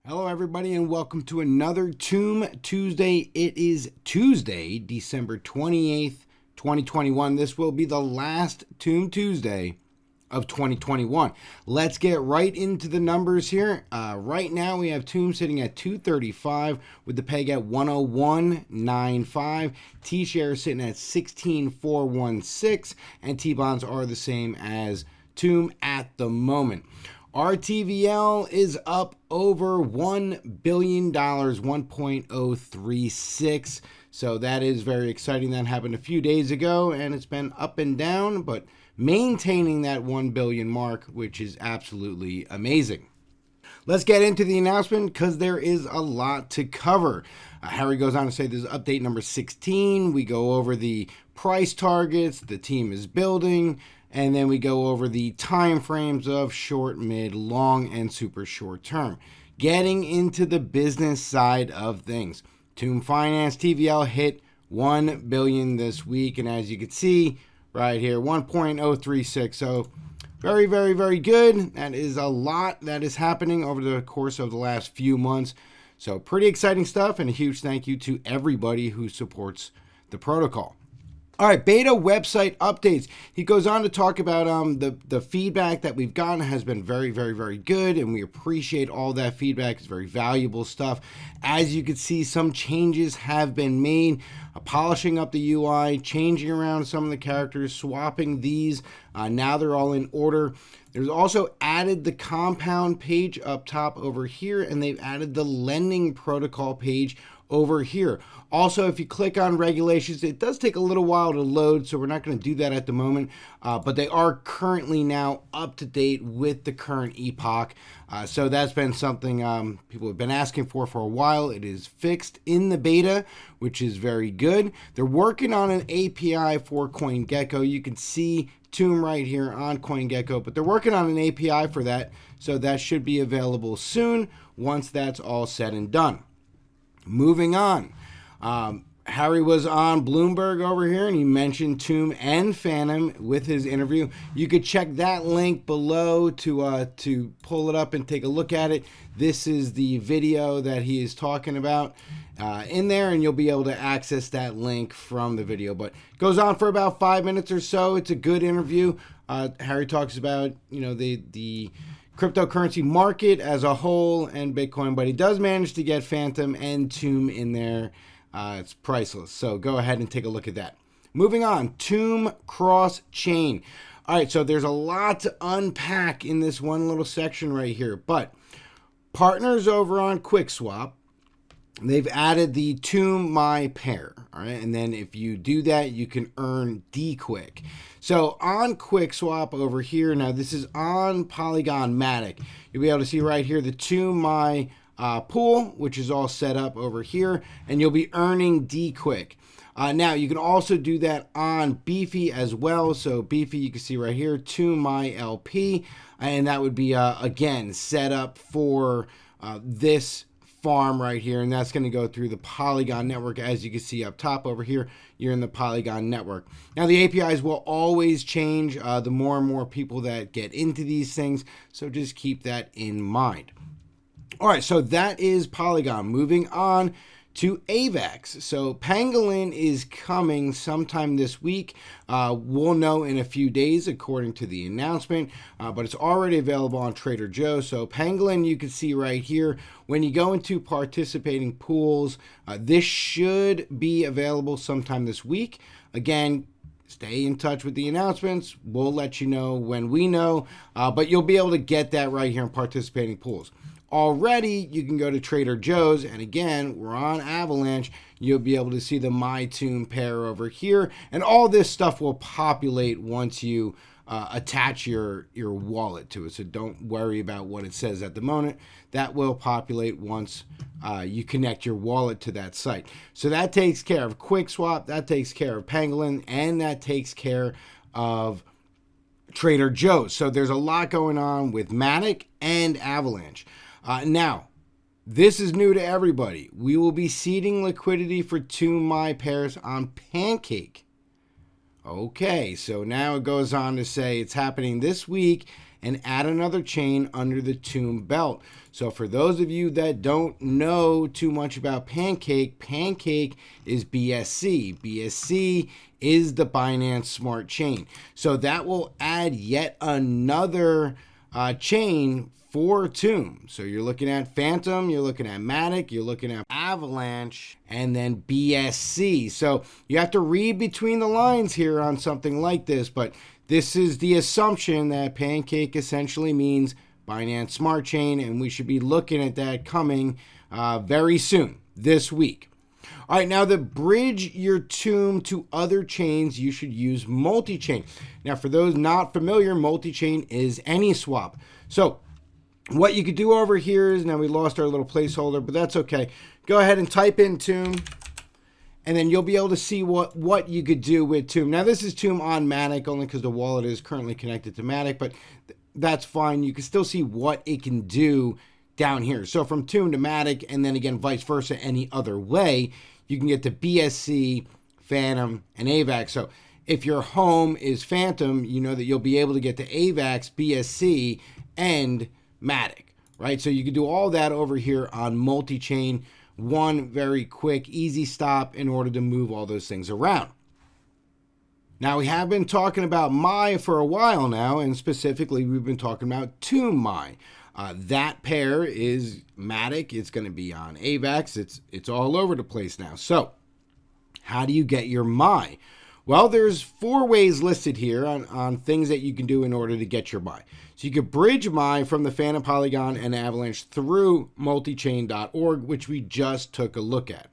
Hello, everybody, and welcome to another Tomb Tuesday. It is Tuesday, December 28th, 2021. This will be the last Tomb Tuesday of 2021. Let's get right into the numbers here. Right now, we have Tomb sitting at 235 with the peg at 101.95. T-shares sitting at 16.416, and T-bonds are the same as Tomb at the moment. Our TVL is up over $1 billion, 1.036. So that is very exciting. That happened a few days ago, and it's been up and down, but maintaining that 1 billion mark, which is absolutely amazing. Let's get into the announcement because there is a lot to cover. Harry goes on to say this is update number 16. We go over the price targets, the team is building, and then we go over the time frames of short, mid, long, and super short term. Getting into the business side of things. Matic.xyz TVL hit 1 billion this week, and as you can see right here, 1.036. So very, very, very good. That is a lot that is happening over the course of the last few months. So pretty exciting stuff, and a huge thank you to everybody who supports the protocol. All right, beta website updates. He goes on to talk about the feedback that we've gotten has been very, very, very good, and we appreciate all that feedback. It's very valuable stuff. As you can see, some changes have been made, polishing up the UI, changing around some of the characters, swapping these. Now they're all in order. There's also added the compound page up top over here, and they've added the lending protocol page over here. Also, if you click on regulations, it does take a little while to load, so we're not going to do that at the moment, but they are currently now up to date with the current epoch. So that's been something people have been asking for a while. It is fixed in the beta, which is very good. They're working on an API for CoinGecko. You can see Tomb right here on CoinGecko, but they're working on an API for that, so that should be available soon once that's all said and done. Moving on, Harry was on Bloomberg over here, and he mentioned Tomb and Phantom with his interview. You could check that link below to pull it up and take a look at it. This is the video that he is talking about in there, and you'll be able to access that link from the video. But it goes on for about 5 minutes or so. It's a good interview. Harry talks about the cryptocurrency market as a whole and Bitcoin, but he does manage to get Phantom and Tomb in there. It's priceless. So go ahead and take a look at that. Moving on, Tomb cross-chain. All right, so there's a lot to unpack in this one little section right here, but partners over on QuickSwap, they've added the Tomb Mai pair, all right? And then if you do that, you can earn DQuick. So on QuickSwap over here, now this is on Polygon Matic. You'll be able to see right here the Tomb Mai pool, which is all set up over here, and you'll be earning DQuick. Now, you can also do that on Beefy as well. So Beefy, you can see right here, Tomb Mai LP, and that would be, again, set up for this farm right here, and that's going to go through the Polygon network. As you can see up top over here, you're in the Polygon network. Now, the APIs will always change the more and more people that get into these things, so just keep that in mind. All right, so that is Polygon. Moving on to AVAX. So Pangolin is coming sometime this week. We'll know in a few days according to the announcement, but it's already available on Trader Joe. So Pangolin, you can see right here, when you go into participating pools, this should be available sometime this week. Again, stay in touch with the announcements. We'll let you know when we know, but you'll be able to get that right here in participating pools. Already, you can go to Trader Joe's, and again, we're on Avalanche. You'll be able to see the My Tomb pair over here, and all this stuff will populate once you attach your wallet to it. So don't worry about what it says at the moment. That will populate once you connect your wallet to that site. So that takes care of QuickSwap, that takes care of Pangolin, and that takes care of Trader Joe's. So there's a lot going on with Matic and Avalanche. Now, this is new to everybody. We will be seeding liquidity for Tomb Mai pairs on Pancake. Okay, so now it goes on to say it's happening this week, and add another chain under the Tomb belt. So for those of you that don't know too much about Pancake, Pancake is BSC. BSC is the Binance Smart Chain. So that will add yet another chain for Tomb. So you're looking at Phantom, you're looking at Matic, you're looking at Avalanche, and then BSC. So you have to read between the lines here on something like this, but this is the assumption that Pancake essentially means Binance Smart Chain, and we should be looking at that coming very soon, this week. All right, now to bridge your Tomb to other chains, you should use Multichain. Now, for those not familiar, Multichain is AnySwap. So what you could do over here is, now we lost our little placeholder, but that's okay. Go ahead and type in Tomb, and then you'll be able to see what you could do with Tomb. Now, this is Tomb on Matic, only because the wallet is currently connected to Matic, but that's fine. You can still see what it can do down here. So from Tomb to Matic, and then again, vice versa, any other way, you can get to BSC, Phantom, and AVAX. So if your home is Phantom, you know that you'll be able to get to AVAX, BSC, and Matic, right? So you can do all that over here on Multichain. One very quick, easy stop in order to move all those things around. Now, we have been talking about Mai for a while now, and specifically, we've been talking about Tomb Mai. That pair is Matic. It's going to be on AVAX. It's all over the place now. So how do you get your Mai? Well, there's 4 ways listed here on things that you can do in order to get your Mai. So you could bridge Mai from the Phantom, Polygon, and Avalanche through multichain.org, which we just took a look at.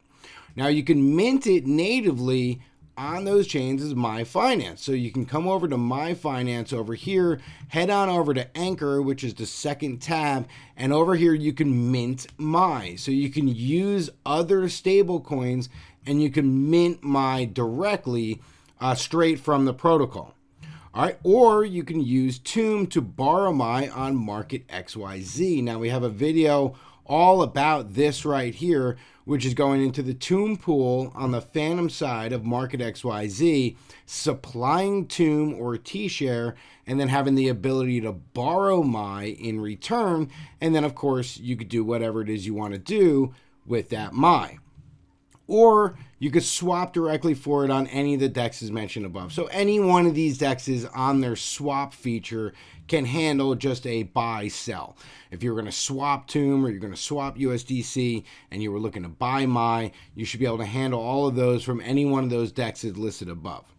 Now, you can mint it natively on those chains as Mai.Finance. So you can come over to Mai.Finance over here, head on over to Anchor, which is the second tab, and over here you can mint Mai. So you can use other stable coins and you can mint Mai directly straight from the protocol. All right, or you can use Tomb to borrow Mai on Market.xyz. Now we have a video all about this right here, which is going into the Tomb pool on the Phantom side of Market.xyz, supplying Tomb or T-Share, and then having the ability to borrow Mai in return. And then, of course, you could do whatever it is you want to do with that Mai. Or you could swap directly for it on any of the dexes mentioned above. So any one of these dexes on their swap feature can handle just a buy-sell. If you're going to swap Tomb or you're going to swap USDC and you were looking to buy Mai, you should be able to handle all of those from any one of those dexes listed above.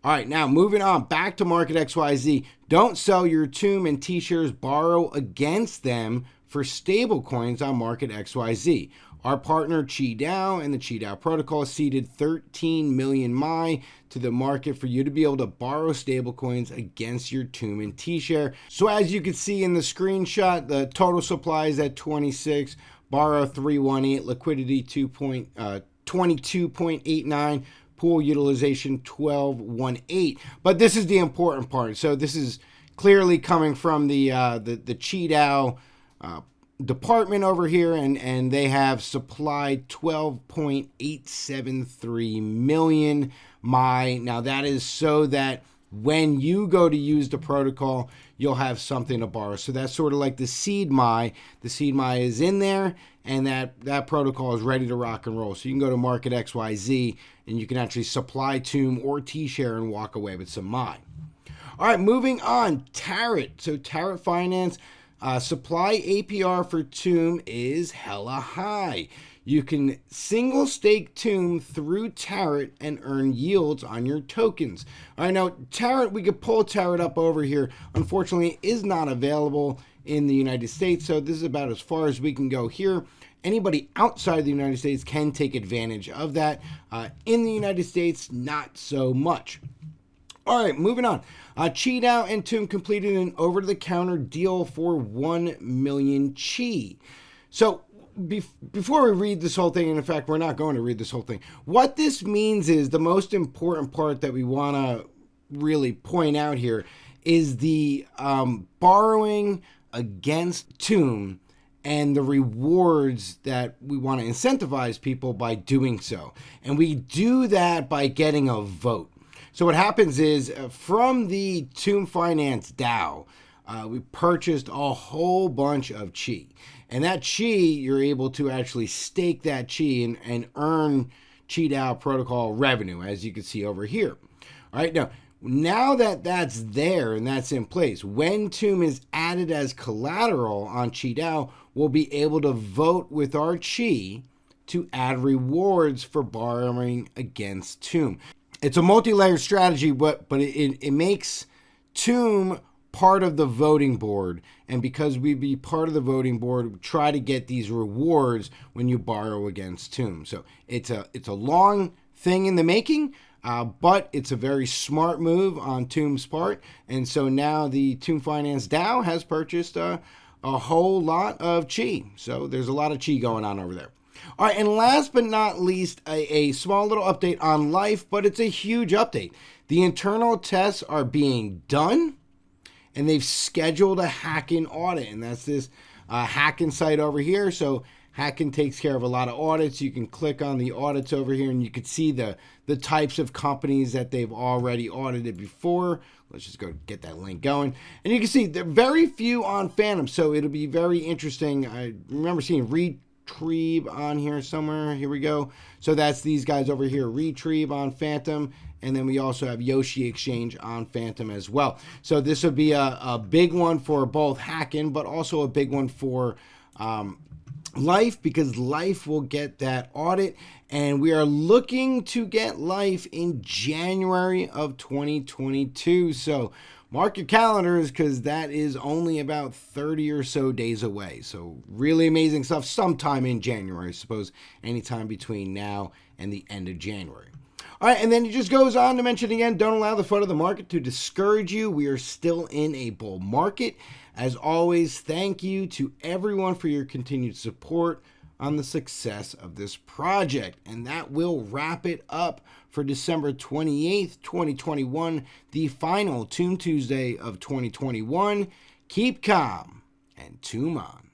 All right, now moving on back to Market.xyz. Don't sell your Tomb and T-shares, borrow against them for stable coins on Market.xyz. Our partner QiDao and the QiDao protocol seeded 13 million Mai to the market for you to be able to borrow stablecoins against your Tomb and T-share. So as you can see in the screenshot, the total supply is at 26, borrow 318, liquidity 22.89, pool utilization 12.18. But this is the important part. So this is clearly coming from the QiDao department over here, and they have supplied 12.873 million Mai. Now that is so that when you go to use the protocol, you'll have something to borrow. So that's sort of like the seed Mai. The seed Mai is in there, and that protocol is ready to rock and roll. So you can go to Market.xyz and you can actually supply Tomb or T-share and walk away with some Mai. All right, moving on, Tarot. So Tarot Finance. Supply APR for Tomb is hella high. You can single stake Tomb through Tarot and earn yields on your tokens. All right, now Tarot, we could pull Tarot up over here. Unfortunately, it is not available in the United States, so this is about as far as we can go here. Anybody outside the United States can take advantage of that. In the United States, not so much. All right, moving on. QiDao and Tomb completed an over-the-counter deal for 1 million Qi. So before we read this whole thing, and in fact, we're not going to read this whole thing, what this means is the most important part that we want to really point out here is the borrowing against Tomb and the rewards that we want to incentivize people by doing so. And we do that by getting a vote. So what happens is from the Tomb Finance DAO, we purchased a whole bunch of Chi. And that Chi, you're able to actually stake that Chi and earn QDAO protocol revenue, as you can see over here. All right, now that that's there and that's in place, when TOOM is added as collateral on QDAO, we'll be able to vote with our Chi to add rewards for borrowing against TOOM. It's a multi-layer strategy, but it makes TOOM part of the voting board, and because we be part of the voting board, we try to get these rewards when you borrow against TOOM. So it's a long thing in the making, but it's a very smart move on TOOM's part, and so now the Finance DAO has purchased a whole lot of Chi. So there's a lot of Chi going on over there. All right, and last but not least, a small little update on Life, but it's a huge update. The internal tests are being done, and they've scheduled a Hacken Audit, and that's this Hacken site over here. So Hacken takes care of a lot of audits. You can click on the audits over here, and you can see the types of companies that they've already audited before. Let's just go get that link going. And you can see there are very few on Phantom, so it'll be very interesting. I remember seeing Retrieve on here somewhere. Here we go. So that's these guys over here, Retrieve on Phantom. And then we also have Yoshi Exchange on Phantom as well. So this will be a big one for both Hacken, but also a big one for Life, because Life will get that audit. And we are looking to get Life in January of 2022. So mark your calendars, because that is only about 30 or so days away. So really amazing stuff sometime in January, I suppose, anytime between now and the end of January. All right, and then it just goes on to mention again, don't allow the FUD of the market to discourage you. We are still in a bull market. As always, thank you to everyone for your continued support on the success of this project. And that will wrap it up for December 28th, 2021, the final Toon Tuesday of 2021. Keep calm and TOOM on.